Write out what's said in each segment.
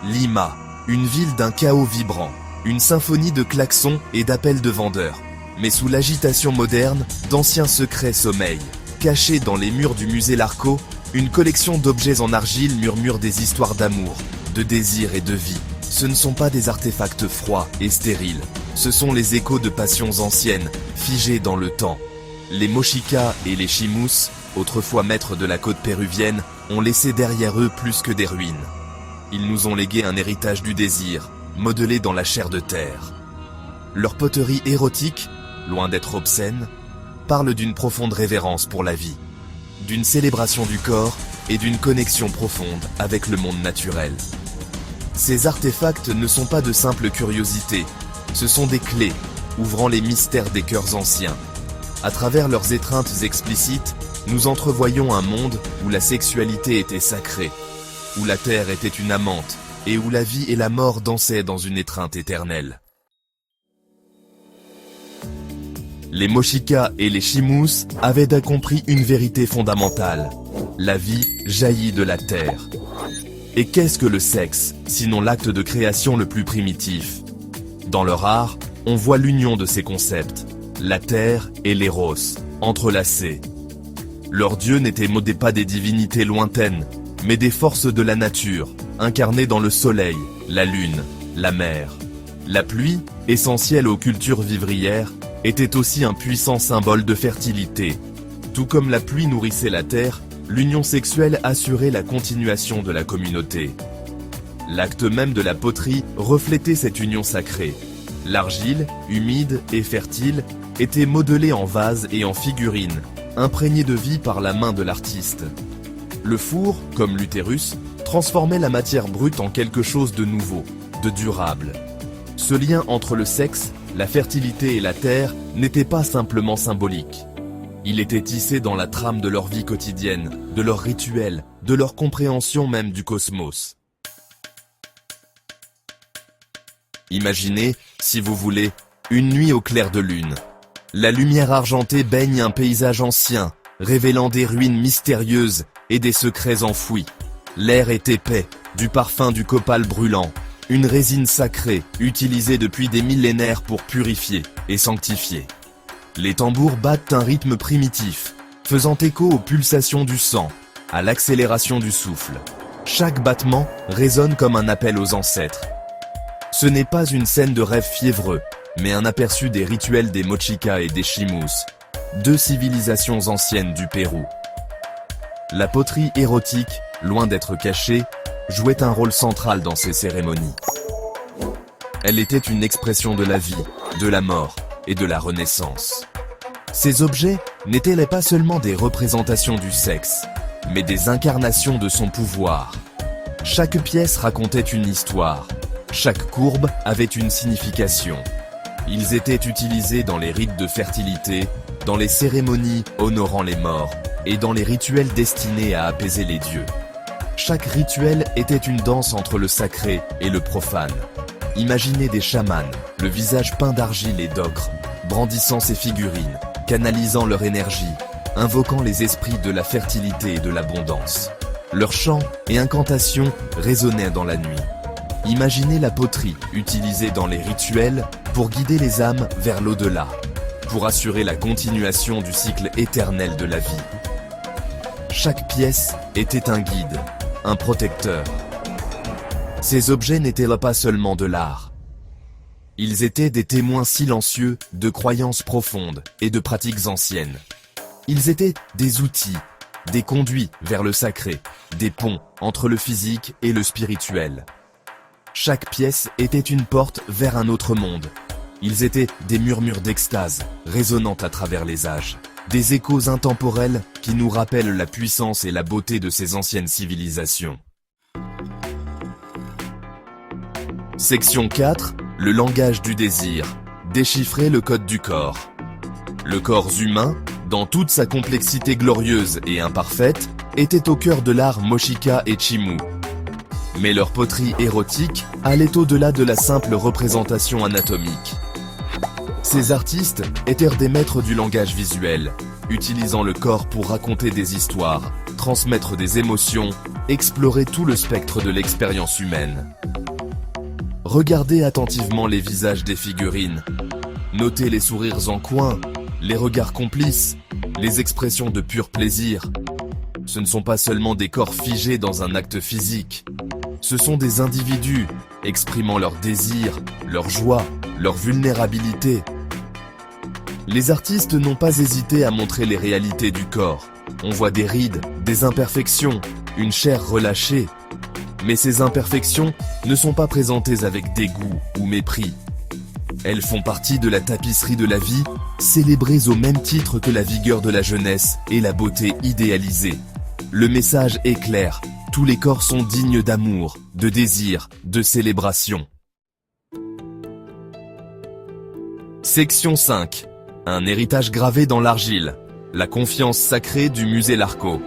Lima, une ville d'un chaos vibrant, une symphonie de klaxons et d'appels de vendeurs. Mais sous l'agitation moderne, d'anciens secrets sommeillent. Cachés dans les murs du musée Larco, une collection d'objets en argile murmure des histoires d'amour, de désir et de vie. Ce ne sont pas des artefacts froids et stériles, ce sont les échos de passions anciennes, figées dans le temps. Les Mochicas et les Chimús, autrefois maîtres de la côte péruvienne, ont laissé derrière eux plus que des ruines. Ils nous ont légué un héritage du désir, modelé dans la chair de terre. Leur poterie érotique, loin d'être obscène, parle d'une profonde révérence pour la vie, d'une célébration du corps et d'une connexion profonde avec le monde naturel. Ces artefacts ne sont pas de simples curiosités, ce sont des clés, ouvrant les mystères des cœurs anciens. À travers leurs étreintes explicites, nous entrevoyons un monde où la sexualité était sacrée, où la terre était une amante, et où la vie et la mort dansaient dans une étreinte éternelle. Les Mochicas et les Chimús avaient compris une vérité fondamentale. La vie jaillit de la terre. Et qu'est-ce que le sexe, sinon l'acte de création le plus primitif? Dans leur art, on voit l'union de ces concepts, la terre et l'éros, entrelacés. Leurs dieux n'étaient pas des divinités lointaines, mais des forces de la nature, incarnées dans le soleil, la lune, la mer. La pluie, essentielle aux cultures vivrières, était aussi un puissant symbole de fertilité. Tout comme la pluie nourrissait la terre, l'union sexuelle assurait la continuation de la communauté. L'acte même de la poterie reflétait cette union sacrée. L'argile, humide et fertile, était modelée en vase et en figurines, imprégnée de vie par la main de l'artiste. Le four, comme l'utérus, transformait la matière brute en quelque chose de nouveau, de durable. Ce lien entre le sexe, la fertilité et la terre n'était pas simplement symbolique. Il était tissé dans la trame de leur vie quotidienne, de leurs rituels, de leur compréhension même du cosmos. Imaginez, si vous voulez, une nuit au clair de lune. La lumière argentée baigne un paysage ancien, révélant des ruines mystérieuses et des secrets enfouis. L'air est épais, du parfum du copal brûlant, une résine sacrée utilisée depuis des millénaires pour purifier et sanctifier. Les tambours battent un rythme primitif, faisant écho aux pulsations du sang, à l'accélération du souffle. Chaque battement résonne comme un appel aux ancêtres. Ce n'est pas une scène de rêve fiévreux, mais un aperçu des rituels des Mochicas et des Chimús, deux civilisations anciennes du Pérou. La poterie érotique, loin d'être cachée, jouait un rôle central dans ces cérémonies. Elle était une expression de la vie, de la mort et de la renaissance. Ces objets n'étaient pas seulement des représentations du sexe, mais des incarnations de son pouvoir. Chaque pièce racontait une histoire, chaque courbe avait une signification. Ils étaient utilisés dans les rites de fertilité, dans les cérémonies honorant les morts et dans les rituels destinés à apaiser les dieux. Chaque rituel était une danse entre le sacré et le profane. Imaginez des chamans, le visage peint d'argile et d'ocre, brandissant ces figurines, canalisant leur énergie, invoquant les esprits de la fertilité et de l'abondance. Leurs chants et incantations résonnaient dans la nuit. Imaginez la poterie utilisée dans les rituels pour guider les âmes vers l'au-delà, pour assurer la continuation du cycle éternel de la vie. Chaque pièce était un guide, un protecteur. Ces objets n'étaient pas seulement de l'art. Ils étaient des témoins silencieux de croyances profondes et de pratiques anciennes. Ils étaient des outils, des conduits vers le sacré, des ponts entre le physique et le spirituel. Chaque pièce était une porte vers un autre monde. Ils étaient des murmures d'extase, résonnant à travers les âges. Des échos intemporels qui nous rappellent la puissance et la beauté de ces anciennes civilisations. Section 4, le langage du désir. Déchiffrer le code du corps. Le corps humain, dans toute sa complexité glorieuse et imparfaite, était au cœur de l'art Mochica et Chimú. Mais leur poterie érotique allait au-delà de la simple représentation anatomique. Ces artistes étaient des maîtres du langage visuel, utilisant le corps pour raconter des histoires, transmettre des émotions, explorer tout le spectre de l'expérience humaine. Regardez attentivement les visages des figurines. Notez les sourires en coin, les regards complices, les expressions de pur plaisir. Ce ne sont pas seulement des corps figés dans un acte physique. Ce sont des individus exprimant leurs désirs, leur joie, leur vulnérabilité. Les artistes n'ont pas hésité à montrer les réalités du corps. On voit des rides, des imperfections, une chair relâchée. Mais ces imperfections ne sont pas présentées avec dégoût ou mépris. Elles font partie de la tapisserie de la vie, célébrées au même titre que la vigueur de la jeunesse et la beauté idéalisée. Le message est clair, tous les corps sont dignes d'amour, de désir, de célébration. Section 5. Un héritage gravé dans l'argile. La confiance sacrée du musée Larco.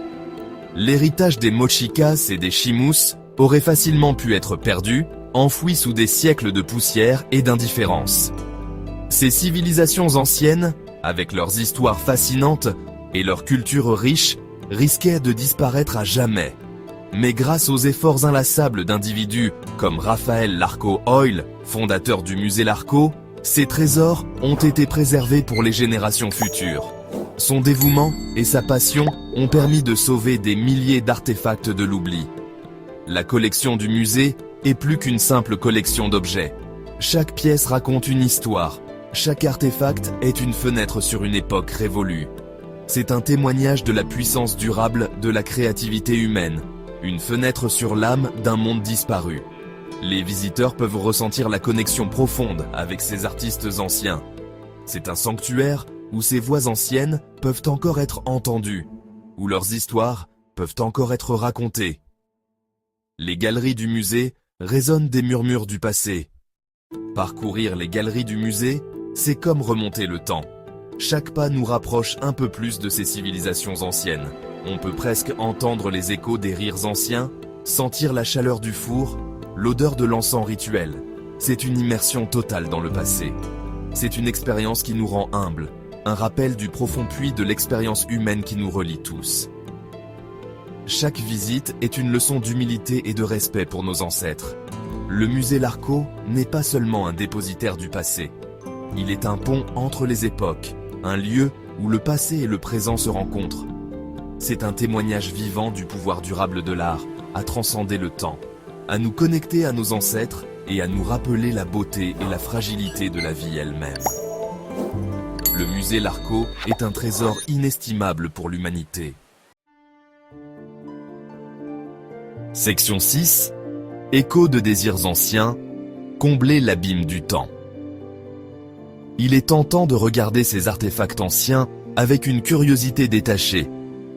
L'héritage des Mochicas et des Chimús aurait facilement pu être perdu, enfoui sous des siècles de poussière et d'indifférence. Ces civilisations anciennes, avec leurs histoires fascinantes et leur culture riche, risquaient de disparaître à jamais. Mais grâce aux efforts inlassables d'individus comme Rafael Larco Oil, fondateur du musée Larco, ces trésors ont été préservés pour les générations futures. Son dévouement et sa passion ont permis de sauver des milliers d'artefacts de l'oubli. La collection du musée est plus qu'une simple collection d'objets. Chaque pièce raconte une histoire. Chaque artefact est une fenêtre sur une époque révolue. C'est un témoignage de la puissance durable de la créativité humaine. Une fenêtre sur l'âme d'un monde disparu. Les visiteurs peuvent ressentir la connexion profonde avec ces artistes anciens. C'est un sanctuaire où ces voix anciennes peuvent encore être entendues, où leurs histoires peuvent encore être racontées. Les galeries du musée résonnent des murmures du passé. Parcourir les galeries du musée, c'est comme remonter le temps. Chaque pas nous rapproche un peu plus de ces civilisations anciennes. On peut presque entendre les échos des rires anciens, sentir la chaleur du four, l'odeur de l'encens rituel. C'est une immersion totale dans le passé. C'est une expérience qui nous rend humbles, un rappel du profond puits de l'expérience humaine qui nous relie tous. Chaque visite est une leçon d'humilité et de respect pour nos ancêtres. Le musée Larco n'est pas seulement un dépositaire du passé. Il est un pont entre les époques, un lieu où le passé et le présent se rencontrent. C'est un témoignage vivant du pouvoir durable de l'art, à transcender le temps, à nous connecter à nos ancêtres et à nous rappeler la beauté et la fragilité de la vie elle-même. Le musée Larco est un trésor inestimable pour l'humanité. Section 6. Écho de désirs anciens, combler l'abîme du temps. Il est tentant de regarder ces artefacts anciens avec une curiosité détachée,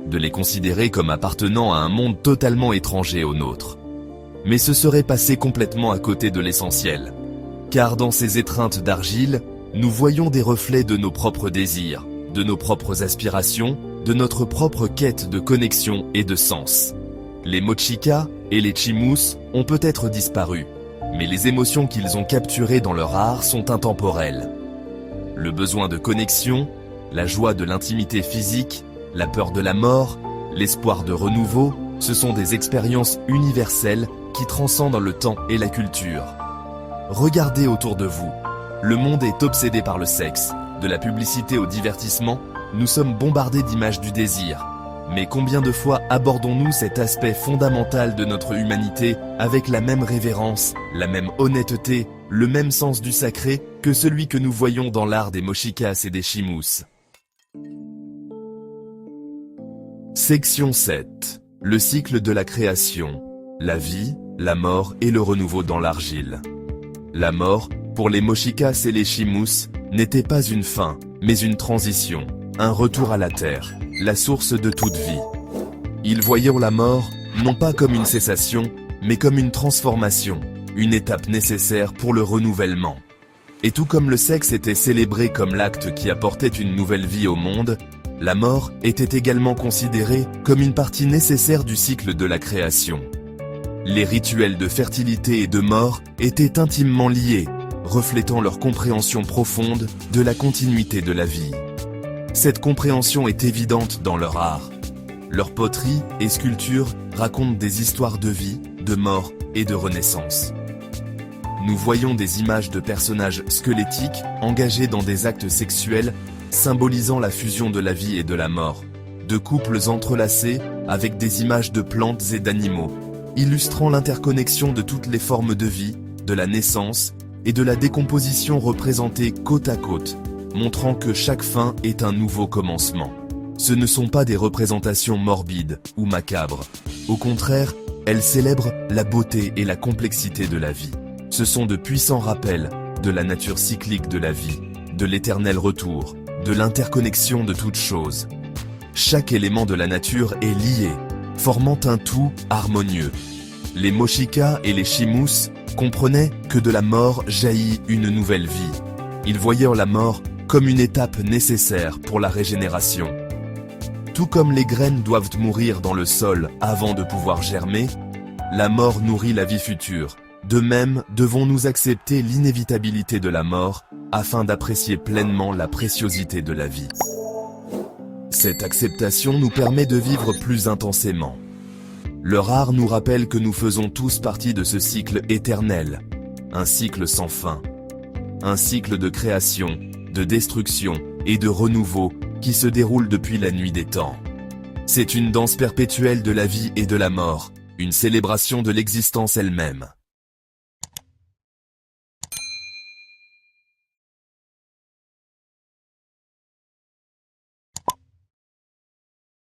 de les considérer comme appartenant à un monde totalement étranger au nôtre. Mais ce serait passer complètement à côté de l'essentiel. Car dans ces étreintes d'argile, nous voyons des reflets de nos propres désirs, de nos propres aspirations, de notre propre quête de connexion et de sens. Les Mochicas et les Chimús ont peut-être disparu, mais les émotions qu'ils ont capturées dans leur art sont intemporelles. Le besoin de connexion, la joie de l'intimité physique, la peur de la mort, l'espoir de renouveau, ce sont des expériences universelles qui transcendent le temps et la culture. Regardez autour de vous. Le monde est obsédé par le sexe. De la publicité au divertissement, nous sommes bombardés d'images du désir. Mais combien de fois abordons-nous cet aspect fondamental de notre humanité avec la même révérence, la même honnêteté, le même sens du sacré que celui que nous voyons dans l'art des Mochicas et des Chimús? Section 7. Le cycle de la création. La vie, la mort et le renouveau dans l'argile. La mort, pour les Mochicas et les Chimús, n'était pas une fin, mais une transition, un retour à la terre, la source de toute vie. Ils voyaient la mort, non pas comme une cessation, mais comme une transformation, une étape nécessaire pour le renouvellement. Et tout comme le sexe était célébré comme l'acte qui apportait une nouvelle vie au monde, la mort était également considérée comme une partie nécessaire du cycle de la création. Les rituels de fertilité et de mort étaient intimement liés, reflétant leur compréhension profonde de la continuité de la vie. Cette compréhension est évidente dans leur art. Leur poterie et sculpture racontent des histoires de vie, de mort et de renaissance. nous voyons des images de personnages squelettiques engagés dans des actes sexuels, symbolisant la fusion de la vie et de la mort. De couples entrelacés, avec des images de plantes et d'animaux, illustrant l'interconnexion de toutes les formes de vie, de la naissance et de la décomposition représentées côte à côte, montrant que chaque fin est un nouveau commencement. Ce ne sont pas des représentations morbides ou macabres. Au contraire, elles célèbrent la beauté et la complexité de la vie. Ce sont de puissants rappels de la nature cyclique de la vie, de l'éternel retour, de l'interconnexion de toutes choses. Chaque élément de la nature est lié, formant un tout harmonieux. Les Mochica et les Chimus comprenaient que de la mort jaillit une nouvelle vie. Ils voyaient la mort comme une étape nécessaire pour la régénération. Tout comme les graines doivent mourir dans le sol avant de pouvoir germer, la mort nourrit la vie future. De même, devons-nous accepter l'inévitabilité de la mort afin d'apprécier pleinement la préciosité de la vie. Cette acceptation nous permet de vivre plus intensément. Le art nous rappelle que nous faisons tous partie de ce cycle éternel, un cycle sans fin, un cycle de création, de destruction et de renouveau qui se déroule depuis la nuit des temps. C'est une danse perpétuelle de la vie et de la mort, une célébration de l'existence elle-même.